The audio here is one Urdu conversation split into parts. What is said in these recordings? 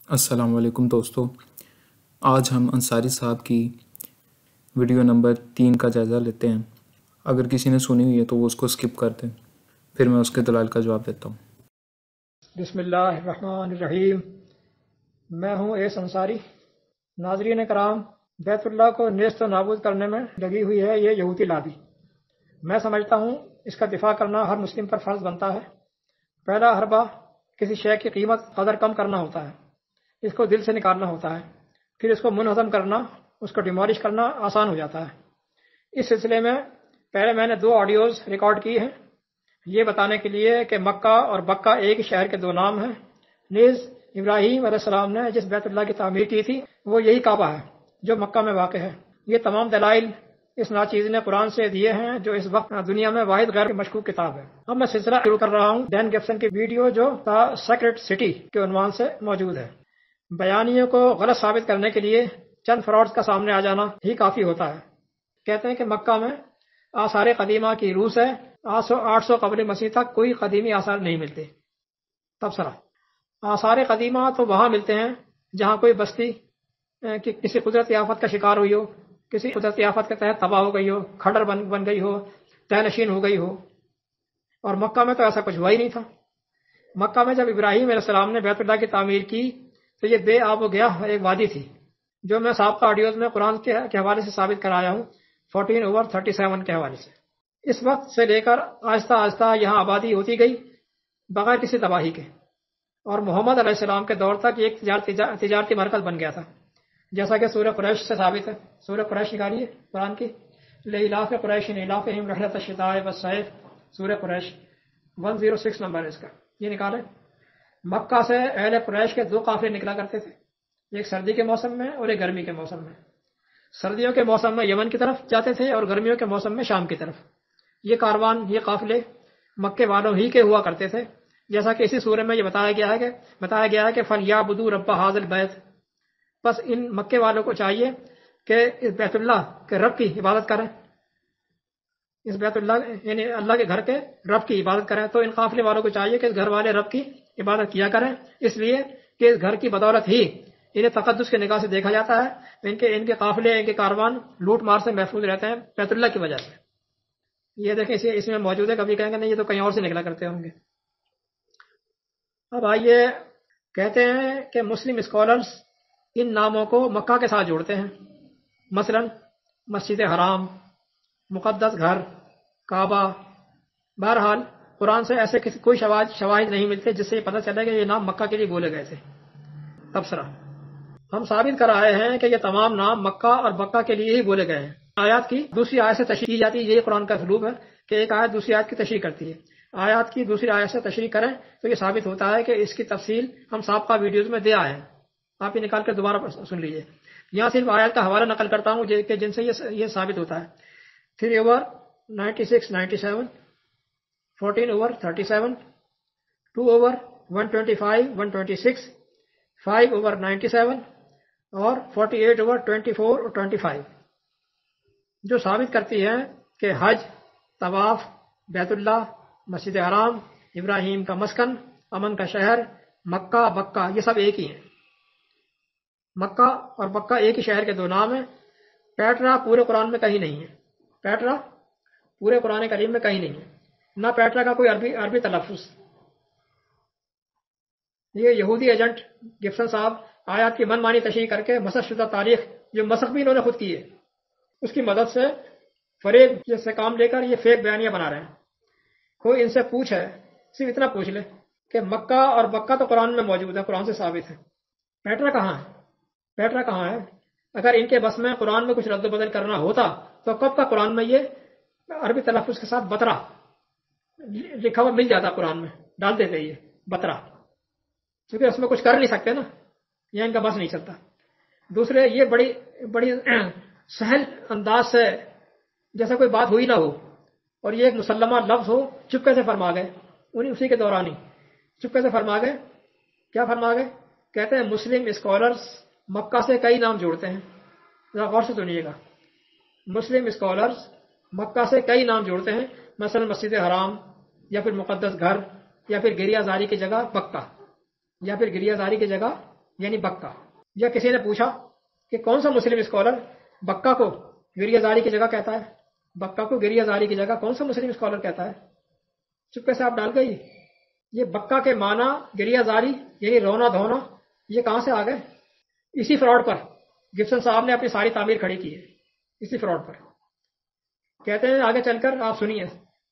السلام علیکم دوستو، آج ہم انصاری صاحب کی ویڈیو نمبر 3 کا جائزہ لیتے ہیں۔ اگر کسی نے سنی ہوئی ہے تو وہ اس کو سکپ کر دیں، پھر میں اس کے دلائل کا جواب دیتا ہوں۔ بسم اللہ الرحمن الرحیم۔ میں ہوں انصاری۔ ناظرین کرام، بیت اللہ کو نیست و نابود کرنے میں لگی ہوئی ہے یہ یہودی لابی۔ میں سمجھتا ہوں اس کا دفاع کرنا ہر مسلم پر فرض بنتا ہے۔ پہلا حربہ کسی شے کی قیمت قدر کم کرنا ہوتا ہے، اس کو دل سے نکالنا ہوتا ہے، پھر اس کو منہدم کرنا، اس کو ڈیمالش کرنا آسان ہو جاتا ہے۔ اس سلسلے میں پہلے میں نے 2 آڈیوز ریکارڈ کی ہیں، یہ بتانے کے لیے کہ مکہ اور بکہ ایک ہی شہر کے 2 نام ہیں۔ نیز ابراہیم علیہ السلام نے جس بیت اللہ کی تعمیر کی تھی وہ یہی کعبہ ہے جو مکہ میں واقع ہے۔ یہ تمام دلائل اس ناچیز نے قرآن سے دیے ہیں جو اس وقت دنیا میں واحد غیر مشکوک کتاب ہے۔ اب میں سلسلہ شروع کر رہا ہوں ڈین گبسن کی ویڈیو جو دا سیکرڈ سٹی کے عنوان سے موجود ہے۔ بیانیوں کو غلط ثابت کرنے کے لیے چند فراڈز کا سامنے آ جانا ہی کافی ہوتا ہے۔ کہتے ہیں کہ مکہ میں آثار قدیمہ کی روح سے 800 قبل مسیح تک کوئی قدیمی آثار نہیں ملتے۔ تبصرہ: آثار قدیمہ تو وہاں ملتے ہیں جہاں کوئی بستی کسی قدرتی آفت کا شکار ہوئی ہو، کسی قدرتی آفت کے تحت تباہ ہو گئی ہو، کھنڈر بن گئی ہو، تہ نشین ہو گئی ہو، اور مکہ میں تو ایسا کچھ ہوا ہی نہیں تھا۔ مکہ میں جب ابراہیم علیہ السلام نے بیت اللہ کی تعمیر کی تو یہ بے آب و گیا ایک وادی تھی، جو میں سابقہ آڈیوز میں قرآن کے حوالے سے ثابت کرایا ہوں 14/37 کے حوالے سے۔ اس وقت سے لے کر آہستہ آہستہ یہاں آبادی ہوتی گئی بغیر کسی تباہی کے، اور محمد علیہ السلام کے دور تک یہ ایک تجارتی مرکز بن گیا تھا، جیسا کہ سورہ قریش سے ثابت ہے۔ سورہ قریش نکالیے قرآن کی، لإلاف قریش إیلافهم رحلة الشتاء والصیف، سورہ قریش 106 نمبر ہے اس کا، یہ نکالے۔ مکہ سے اہل قریش کے 2 قافلے نکلا کرتے تھے، ایک سردی کے موسم میں اور ایک گرمی کے موسم میں۔ سردیوں کے موسم میں یمن کی طرف جاتے تھے اور گرمیوں کے موسم میں شام کی طرف۔ یہ کاروان، یہ قافلے مکے والوں ہی کے ہوا کرتے تھے، جیسا کہ اسی سورہ میں یہ بتایا گیا ہے کہ فَلْيَعْبُدُوا رَبَّ هَٰذَا الْبَيْتِ، بس ان مکے والوں کو چاہیے کہ اس بیت اللہ کے رب کی عبادت کریں، اس بیت اللہ یعنی اللہ کے گھر کے رب کی عبادت کریں۔ تو ان قافلے والوں کو چاہیے کہ اس گھر والے رب کی عبادت کیا کریں، اس لیے کہ اس گھر کی بدولت ہی انہیں تقدس کے نگاہ سے دیکھا جاتا ہے۔ ان کے قافلے، ان کے کاروان لوٹ مار سے محفوظ رہتے ہیں بیت اللہ کی وجہ سے۔ یہ دیکھیں اس میں موجود ہے، کبھی کہیں گے نہیں یہ تو کہیں اور سے نکلا کرتے ہوں گے۔ اب آئیے، کہتے ہیں کہ مسلم اسکالرز ان ناموں کو مکہ کے ساتھ جوڑتے ہیں، مثلا مسجد حرام، مقدس گھر، کعبہ۔ بہرحال قرآن سے ایسے کوئی شواہد نہیں ملتے جس سے یہ پتہ چلے کہ یہ نام مکہ کے لیے بولے گئے تھے۔ تبصرہ: ہم ثابت کر آئے ہیں کہ یہ تمام نام مکہ اور بکہ کے لیے ہی بولے گئے ہیں۔ آیات کی دوسری آیت سے تشریح کی جاتی ہے، یہی قرآن کا اسلوب ہے کہ ایک آیت دوسری آیت کی تشریح کرتی ہے۔ آیات کی دوسری آیت سے تشریح کریں تو یہ ثابت ہوتا ہے کہ اس کی تفصیل ہم سابقہ ویڈیوز میں دے آئے ہیں، آپ یہ نکال کر دوبارہ سن لیجئے۔ یہاں صرف آیت کا حوالہ نقل کرتا ہوں کہ جن سے یہ ثابت ہوتا ہے۔ 3/96-97، 14/37، 2/125-126، 5/97 اور 48/24 اور 25، جو ثابت کرتی ہے کہ حج، طواف، بیت اللہ، مسجد حرام، ابراہیم کا مسکن، امن کا شہر، مکہ، بکہ، یہ سب ایک ہی ہیں۔ مکہ اور بکہ ایک ہی شہر کے 2 نام ہیں۔ پیٹرا پورے قرآن میں کہیں نہیں ہے، پیٹرا پورے قرآن کریم میں کہیں نہیں ہے، نہ پیٹرا کا کوئی عربی تلفظ۔ یہ یہودی ایجنٹ گبسن صاحب آیات کی من مانی تشریح کر کے مسخ شدہ تاریخ، جو مسخ بھی انہوں نے خود کی ہے، اس کی مدد سے فریب سے کام لے کر یہ فیک بیانیاں بنا رہے ہیں۔ کوئی ان سے پوچھے، صرف اتنا پوچھ لے کہ مکہ اور بکہ تو قرآن میں موجود ہے، قرآن سے ثابت ہے، پیٹرا کہاں ہے؟ پیٹرا کہاں ہے؟ اگر ان کے بس میں قرآن میں کچھ رد و بدل کرنا ہوتا تو کب کا قرآن میں یہ عربی تلفظ کے ساتھ بترا لکھا ہوا مل جاتا، قرآن میں ڈال دیتے یہ بترا، کیونکہ اس میں کچھ کر نہیں سکتے نا، یہ ان کا بس نہیں چلتا۔ دوسرے، یہ بڑی سہل انداز سے جیسا کوئی بات ہوئی نہ ہو اور یہ ایک مسلمہ لفظ ہو، چپکے سے فرما گئے، اسی کے دوران ہی چپکے سے فرما گئے۔ کیا فرما گئے؟ کہتے ہیں مسلم اسکالرز مکہ سے کئی نام جوڑتے ہیں، ذرا غور سے سنیے گا۔ مسلم اسکالرز مکہ سے کئی نام جوڑتے ہیں، مثلا مسجد حرام، یا پھر مقدس گھر، یا پھر گریہ زاری کی جگہ بکہ، یا پھر گریہ زاری کی جگہ یعنی بکا. یا کسی نے پوچھا کہ کون سا مسلم اسکالر بکا کو گریہ زاری کی جگہ کہتا ہے؟ بکا کو گریہ زاری کی جگہ کون سا مسلم اسکالر کہتا ہے؟ چپکے سے آپ ڈال گئے. یہ بکا کے معنی گریہ زاری یعنی رونا دھونا یہ کہاں سے آ گئے؟ اسی فراڈ پر گبسن صاحب نے اپنی ساری تعمیر کھڑی کی ہے. اسی فراڈ پر کہتے ہیں آگے چل کر آپ سنیے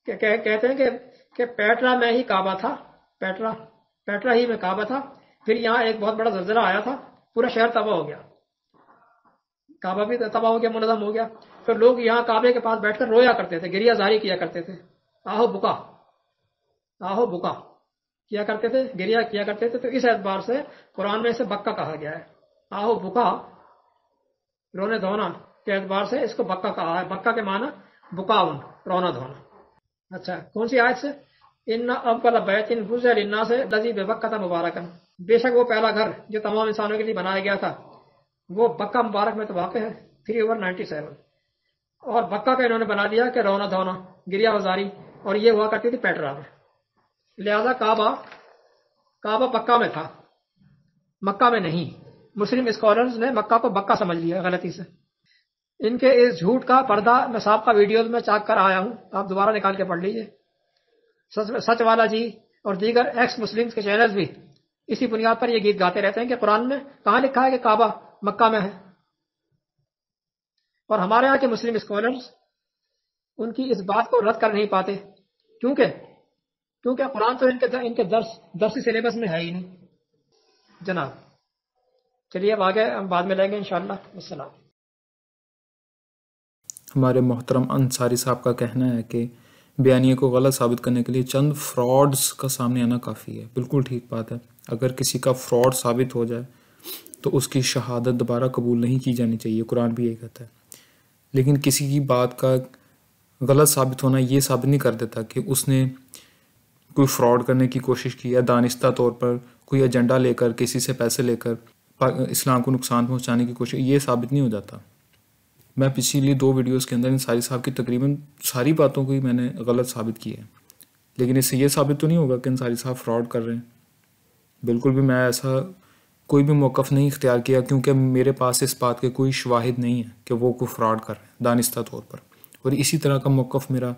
کہتے ہیں کہ پیٹرا میں ہی کعبہ تھا. پیٹرا ہی میں کعبہ تھا. پھر یہاں ایک بہت بڑا زلزلہ آیا تھا, پورا شہر تباہ ہو گیا, کعبہ بھی تباہ ہو گیا, منہدم ہو گیا. پھر لوگ یہاں کعبے کے پاس بیٹھ کر رویا کرتے تھے, گریہ زاری کیا کرتے تھے, آہو بکا کیا کرتے تھے, گریہ کیا کرتے تھے. تو اس اعتبار سے قرآن میں اسے بکا کہا گیا ہے. آہو بکا رونے دھونا کے اعتبار سے اس کو بکا کہا ہے. بکا کے معنی بکاون رونا دھونا. اچھا کون سی آیت سے؟ ان اول بیت وضع للناس الذی ببکۃ مبارکا, بے شک وہ پہلا گھر جو تمام انسانوں کے لیے بنایا گیا تھا وہ بکہ مبارک میں تو واقع ہے 3/97. اور بکہ کا انہوں نے بنا دیا کہ رونا دھونا گریہ وزاری, اور یہ ہوا کرتی تھی پیٹرا میں. لہذا کعبہ بکہ میں تھا, مکہ میں نہیں. مسلم اسکالرز نے مکہ کو بکہ سمجھ لیا غلطی سے. ان کے اس جھوٹ کا پردہ میں سابقہ ویڈیوز میں چاک کر آیا ہوں, آپ دوبارہ نکال کے پڑھ لیجئے. سچ والا جی اور دیگر ایکس مسلمز کے چینلز بھی اسی بنیاد پر یہ گیت گاتے رہتے ہیں کہ قرآن میں کہاں لکھا ہے کہ کعبہ مکہ میں ہے. اور ہمارے یہاں کے مسلم اسکالرز ان کی اس بات کو رد کر نہیں پاتے, کیونکہ قرآن تو ان کے درسی سلیبس میں ہے ہی نہیں. جناب چلیے اب آگے ہم بعد میں لیں گے انشاءاللہ. السلام. ہمارے محترم انصاری صاحب کا کہنا ہے کہ بیانیے کو غلط ثابت کرنے کے لیے چند فراڈز کا سامنے آنا کافی ہے. بالکل ٹھیک بات ہے. اگر کسی کا فراڈ ثابت ہو جائے تو اس کی شہادت دوبارہ قبول نہیں کی جانی چاہیے, قرآن بھی یہی کہتا ہے. لیکن کسی کی بات کا غلط ثابت ہونا یہ ثابت نہیں کر دیتا کہ اس نے کوئی فراڈ کرنے کی کوشش کی یا دانستہ طور پر کوئی ایجنڈا لے کر کسی سے پیسے لے کر اسلام کو نقصان پہنچانے کی کوشش, یہ ثابت نہیں ہو جاتا. میں پچھلی 2 ویڈیوز کے اندر انصاری صاحب کی تقریباً ساری باتوں کو ہی میں نے غلط ثابت کی ہے, لیکن اس سے یہ ثابت تو نہیں ہوگا کہ انصاری صاحب فراڈ کر رہے ہیں. بالکل بھی میں ایسا کوئی بھی موقف نہیں اختیار کیا, کیونکہ میرے پاس اس بات کے کوئی شواہد نہیں ہے کہ وہ کوئی فراڈ کر رہے ہیں دانستہ طور پر. اور اسی طرح کا موقف میرا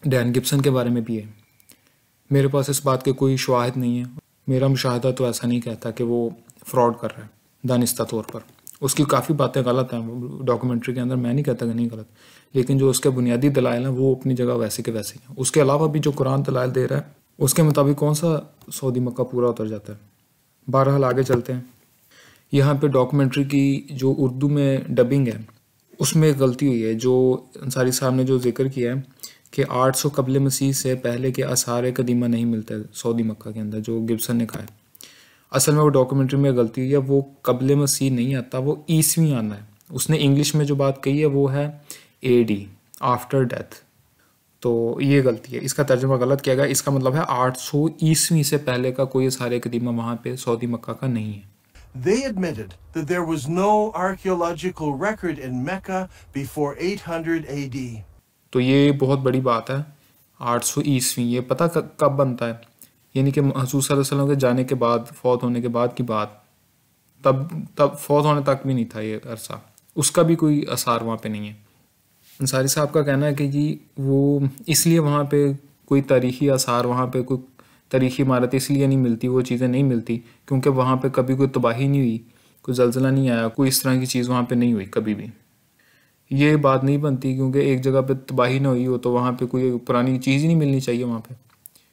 ڈین گبسن کے بارے میں بھی ہے. میرے پاس اس بات کے کوئی شواہد نہیں ہے. میرا مشاہدہ تو ایسا نہیں کہتا کہ وہ فراڈ کر رہا ہے دانستہ طور پر. اس کی کافی باتیں غلط ہیں ڈاکومنٹری کے اندر, میں نہیں کہتا کہ نہیں غلط, لیکن جو اس کے بنیادی دلائل ہیں وہ اپنی جگہ ویسے کے ویسے ہیں. اس کے علاوہ بھی جو قرآن دلائل دے رہا ہے اس کے مطابق کون سا سعودی مکہ پورا اتر جاتا ہے. بہرحال آگے چلتے ہیں. یہاں پہ ڈاکومنٹری کی جو اردو میں ڈبنگ ہے اس میں ایک غلطی ہوئی ہے. جو انصاری صاحب نے جو ذکر کیا ہے کہ 800 قبل مسیح سے پہلے کے آثار قدیمہ نہیں ملتے سعودی مکہ کے اندر, جو گبسن نے کہا ہے, اصل میں وہ ڈاکومنٹری میں غلطی ہوئی ہے. وہ قبل مسیح نہیں آتا, وہ عیسوی آنا ہے. اس نے انگلش میں جو بات کہی ہے وہ ہے AD آفٹر ڈیتھ, تو یہ غلطی ہے. اس کا ترجمہ غلط کیا گیا. اس کا مطلب ہے 800 عیسوی سے پہلے کا کوئی آثار قدیمہ وہاں پہ سعودی مکہ کا نہیں ہے. They admitted that there was no archaeological record in Mecca before 800 AD. تو یہ بہت بڑی بات ہے. 800 عیسوی یہ پتہ کب بنتا ہے, یعنی کہ حضور صلی اللہ علیہ وسلم کے جانے کے بعد, فوت ہونے کے بعد کی بات, تب فوت ہونے تک بھی نہیں تھا یہ عرصہ. اس کا بھی کوئی اثار وہاں پہ نہیں ہے. انصاری صاحب کا کہنا ہے کہ جی وہ اس لیے وہاں پہ کوئی تاریخی آثار, وہاں پہ کوئی تاریخی عمارت اس لیے نہیں ملتی, وہ چیزیں نہیں ملتی کیونکہ وہاں پہ کبھی کوئی تباہی نہیں ہوئی, کوئی زلزلہ نہیں آیا, کوئی اس طرح کی چیز وہاں پہ نہیں ہوئی کبھی بھی. یہ بات نہیں بنتی کیونکہ ایک جگہ پہ تباہی نہ ہوئی ہو تو وہاں پہ کوئی پرانی چیز ہی نہیں ملنی چاہیے وہاں پہ.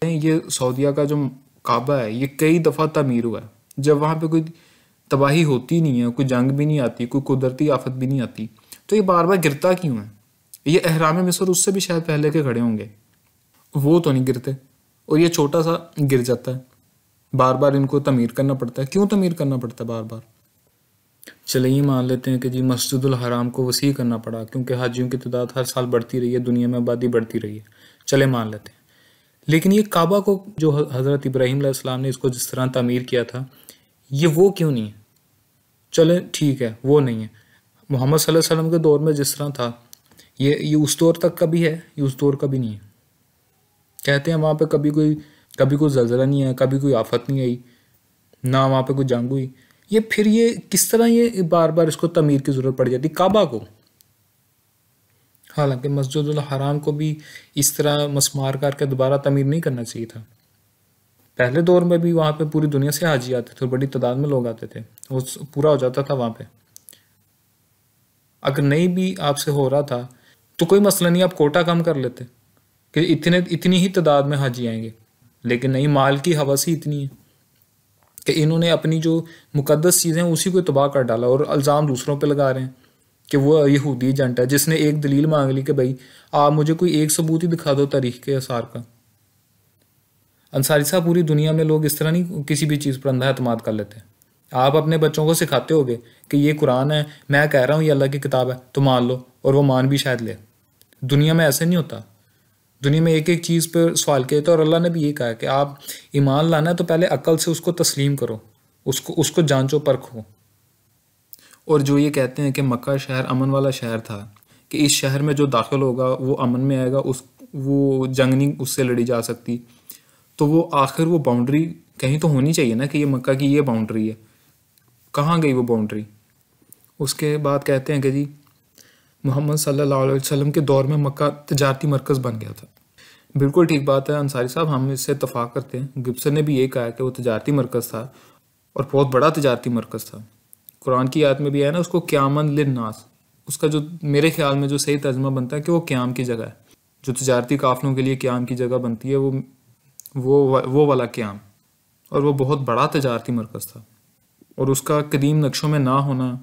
یہ سعودیہ کا جو کعبہ ہے یہ کئی دفعہ تعمیر ہوا ہے. جب وہاں پہ کوئی تباہی ہوتی نہیں ہے, کوئی جنگ بھی نہیں آتی, کوئی قدرتی آفت بھی نہیں آتی, تو یہ بار بار گرتا کیوں ہے؟ یہ احرام مصر اس سے بھی شاید پہلے کے کھڑے ہوں گے, وہ تو نہیں گرتے, اور یہ چھوٹا سا گر جاتا ہے. بار بار ان کو تعمیر کرنا پڑتا ہے. کیوں تعمیر کرنا پڑتا ہے بار بار؟ چلے یہ مان لیتے ہیں کہ جی مسجد الحرام کو وسیع کرنا پڑا کیونکہ حاجیوں کی تعداد ہر سال بڑھتی رہی ہے, دنیا میں آبادی بڑھتی رہی ہے, چلے مان لیتے ہیں. لیکن یہ کعبہ کو جو حضرت ابراہیم علیہ السلام نے اس کو جس طرح تعمیر کیا تھا, یہ وہ کیوں نہیں ہے؟ چلے ٹھیک ہے وہ نہیں ہے. محمد صلی اللہ علیہ وسلم کے دور میں جس طرح تھا یہ اس دور تک کا بھی ہے, یہ اس دور کا بھی نہیں ہے. کہتے ہیں وہاں پہ کبھی کوئی زلزلہ نہیں آیا, کبھی کوئی آفت نہیں آئی, نہ وہاں پہ کوئی جنگ ہوئی, یہ پھر یہ کس طرح یہ بار بار اس کو تعمیر کی ضرورت پڑ جاتی کعبہ کو؟ حالانکہ مسجد الحرام کو بھی اس طرح مسمار کر کے دوبارہ تعمیر نہیں کرنا چاہیے تھا. پہلے دور میں بھی وہاں پہ پوری دنیا سے حاجی آتے تھے اور بڑی تعداد میں لوگ آتے تھے, وہ پورا ہو جاتا تھا وہاں پہ. اگر نہیں بھی آپ سے ہو رہا تھا تو کوئی مسئلہ نہیں, آپ کوٹا کم کر لیتے کہ اتنی ہی تعداد میں حاجی آئیں گے. لیکن نہیں, مال کی حوث ہی اتنی ہے کہ انہوں نے اپنی جو مقدس چیزیں ہیں اسی کو تباہ کر ڈالا, اور الزام دوسروں پہ لگا رہے ہیں کہ وہ یہودی ایجنٹ ہے جس نے ایک دلیل مانگ لی کہ بھائی آپ مجھے کوئی ایک ثبوت ہی دکھا دو تاریخ کے آثار کا. انصاری صاحب, پوری دنیا میں لوگ اس طرح نہیں کسی بھی چیز پر اندھا اعتماد کر لیتے. آپ اپنے بچوں کو سکھاتے ہوگے کہ یہ قرآن ہے, میں کہہ رہا ہوں یہ اللہ کی کتاب ہے تو مان لو, اور وہ مان بھی شاید لے. دنیا میں ایسے نہیں ہوتا. دنیا میں ایک ایک چیز پہ سوال کیا تھا, اور اللہ نے بھی یہ کہا کہ آپ ایمان لانا ہے تو پہلے عقل سے اس کو تسلیم کرو, اس کو جانچو پرکھو. اور جو یہ کہتے ہیں کہ مکہ شہر امن والا شہر تھا, کہ اس شہر میں جو داخل ہوگا وہ امن میں آئے گا, وہ جنگ نہیں اس سے لڑی جا سکتی, تو وہ آخر وہ باؤنڈری کہیں تو ہونی چاہیے نا کہ یہ مکہ کی یہ باؤنڈری ہے. کہاں گئی وہ باؤنڈری؟ اس کے بعد کہتے ہیں کہ جی محمد صلی اللہ علیہ وسلم کے دور میں مکہ تجارتی مرکز بن گیا تھا. بالکل ٹھیک بات ہے انصاری صاحب, ہم اس سے اتفاق کرتے ہیں. گبسن نے بھی یہ کہا کہ وہ تجارتی مرکز تھا اور بہت بڑا تجارتی مرکز تھا. قرآن کی آیت میں بھی ہے نا اس کو قیامن للناس, اس کا جو میرے خیال میں جو صحیح ترجمہ بنتا ہے کہ وہ قیام کی جگہ ہے. جو تجارتی قافلوں کے لیے قیام کی جگہ بنتی ہے وہ والا قیام, اور وہ بہت بڑا تجارتی مرکز تھا. اور اس کا قدیم نقشوں میں نہ ہونا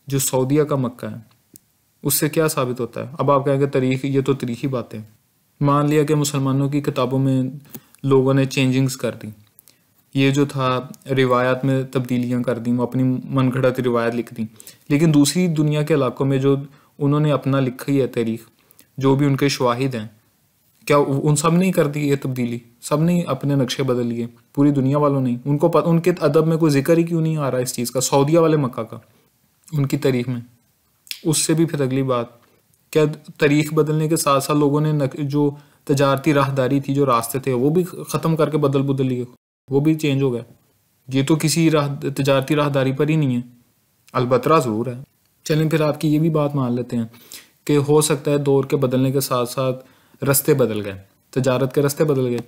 جو سعودیہ کا مکہ ہے, اس سے کیا ثابت ہوتا ہے؟ اب آپ کہیں گے تاریخ, یہ تو تاریخی باتیں. مان لیا کہ مسلمانوں کی کتابوں میں لوگوں نے چینجنگز کر دی, یہ جو تھا روایات میں تبدیلیاں کر دیں, وہ اپنی من گھڑت روایت لکھ دیں. لیکن دوسری دنیا کے علاقوں میں جو انہوں نے اپنا لکھی ہے تاریخ, جو بھی ان کے شواہد ہیں, کیا ان سب نے کر دی یہ تبدیلی؟ سب نے اپنے نقشے بدل لیے؟ پوری دنیا والوں نے. ان کے ادب میں کوئی ذکر ہی کیوں نہیں آ رہا اس چیز کا, سعودیہ والے مکہ کا, ان کی تاریخ میں؟ اس سے بھی پھر اگلی بات, کیا تاریخ بدلنے کے ساتھ ساتھ لوگوں نے جو تجارتی راہداری تھی, جو راستے تھے, وہ بھی ختم کر کے بدل لیے, وہ بھی چینج ہو گئے؟ یہ تو کسی تجارتی راہداری پر ہی نہیں ہے. البتہ ضرور ہے. چلیں پھر آپ کی یہ بھی بات مان لیتے ہیں کہ ہو سکتا ہے دور کے بدلنے کے ساتھ ساتھ رستے بدل گئے, تجارت کے رستے بدل گئے.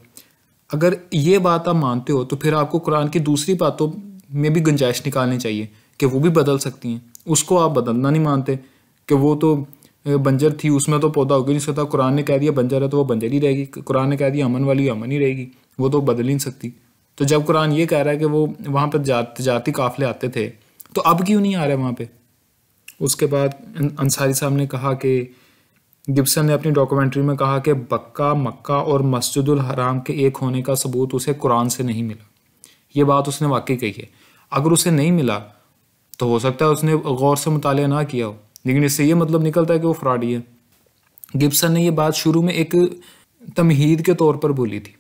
اگر یہ بات آپ مانتے ہو تو پھر آپ کو قرآن کی دوسری باتوں میں بھی گنجائش نکالنی چاہیے کہ وہ بھی بدل سکتی ہیں. اس کو آپ بدلنا نہیں مانتے کہ وہ تو بنجر تھی, اس میں تو پودا ہو گیا نہیں سکتا. قرآن نے کہہ دیا بنجر ہے تو وہ بنجر ہی رہے گی, قرآن نے کہہ دیا امن والی امن ہی رہے گی, وہ تو بدل ہی نہیں سکتی. تو جب قرآن یہ کہہ رہا ہے کہ وہ وہاں پہ تجارتی قافلے آتے تھے, تو اب کیوں نہیں آ رہے وہاں پہ؟ اس کے بعد انصاری صاحب نے کہا کہ گبسن نے اپنی ڈاکومنٹری میں کہا کہ بکہ, مکہ اور مسجد الحرام کے ایک ہونے کا ثبوت اسے قرآن سے نہیں ملا. یہ بات اس نے واقعی کہی ہے. اگر اسے نہیں ملا تو ہو سکتا ہے اس نے غور سے مطالعہ نہ کیا ہو, لیکن اس سے یہ مطلب نکلتا ہے کہ وہ فراڈی ہے. گبسن نے یہ بات شروع میں ایک تمہید کے طور پر بولی تھی.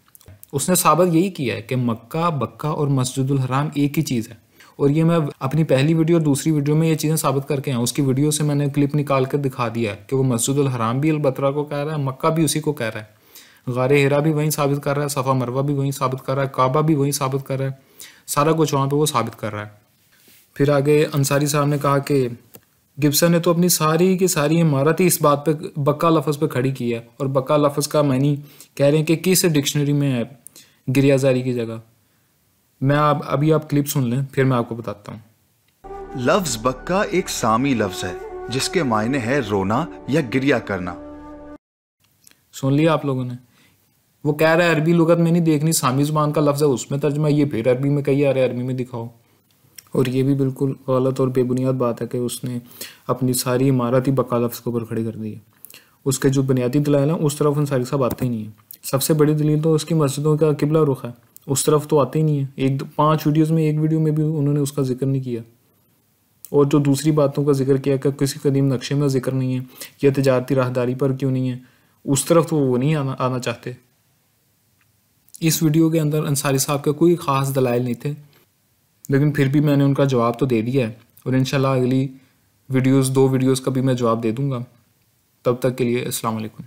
اس نے ثابت یہی کیا ہے کہ مکہ, بکہ اور مسجد الحرام ایک ہی چیز ہے. اور یہ میں اپنی پہلی ویڈیو اور دوسری ویڈیو میں یہ چیزیں ثابت کر کے آیا ہوں. اس کی ویڈیو سے میں نے کلپ نکال کر دکھا دیا کہ وہ مسجد الحرام بھی البترا کو کہہ رہا ہے, مکہ بھی اسی کو کہہ رہا ہے, غار ہرا بھی وہیں ثابت کر رہا ہے, صفا مروہ بھی وہیں ثابت کر رہا ہے, کعبہ بھی وہیں ثابت کر رہا ہے, سارا کچھ وہاں پہ وہ ثابت کر رہا ہے. پھر آگے انصاری صاحب نے کہا کہ گبسن نے تو اپنی ساری کی ساری عمارت ہی اس بات پہ بکا لفظ پہ کھڑی کی ہے, اور بکا لفظ کا معنی کہہ رہے ہیں کہ کس ڈکشنری میں ہے گریہ زاری کی جگہ. میں ابھی آپ کلپ سن لیں پھر میں آپ کو بتاتا ہوں. لفظ بکا ایک سامی لفظ ہے جس کے معنی ہے رونا یا گریہ کرنا. سن لیا آپ لوگوں نے؟ وہ کہہ رہا ہے عربی لغت میں نہیں دیکھنی, سامی زبان کا لفظ ہے اس میں ترجمہ, یہ پھر عربی میں کہی آ رہا ہے عربی میں دکھاؤ. اور یہ بھی بالکل غلط اور بے بنیاد بات ہے کہ اس نے اپنی ساری عمارت ہی بکا لفظ کے اوپر کھڑی کر دی ہے. اس کے جو بنیادی دلائل ہیں اس طرف انصاری صاحب آتے ہی نہیں ہیں. سب سے بڑی دلیل تو اس کی مسجدوں کا قبلہ رخ ہے, اس طرف تو آتے ہی نہیں ہے. 5 ویڈیوز میں ایک ویڈیو میں بھی انہوں نے اس کا ذکر نہیں کیا. اور جو دوسری باتوں کا ذکر کیا کہ کسی قدیم نقشے میں ذکر نہیں ہے, یا تجارتی راہداری پر کیوں نہیں ہے, اس طرف تو وہ نہیں آنا چاہتے. اس ویڈیو کے اندر انصاری صاحب کے کوئی خاص دلائل نہیں تھے, لیکن پھر بھی میں نے ان کا جواب تو دے دیا ہے, اور انشاءاللہ اگلی 2 ویڈیوز کا بھی میں جواب دے دوں گا. تب تک کے لیے السلام علیکم.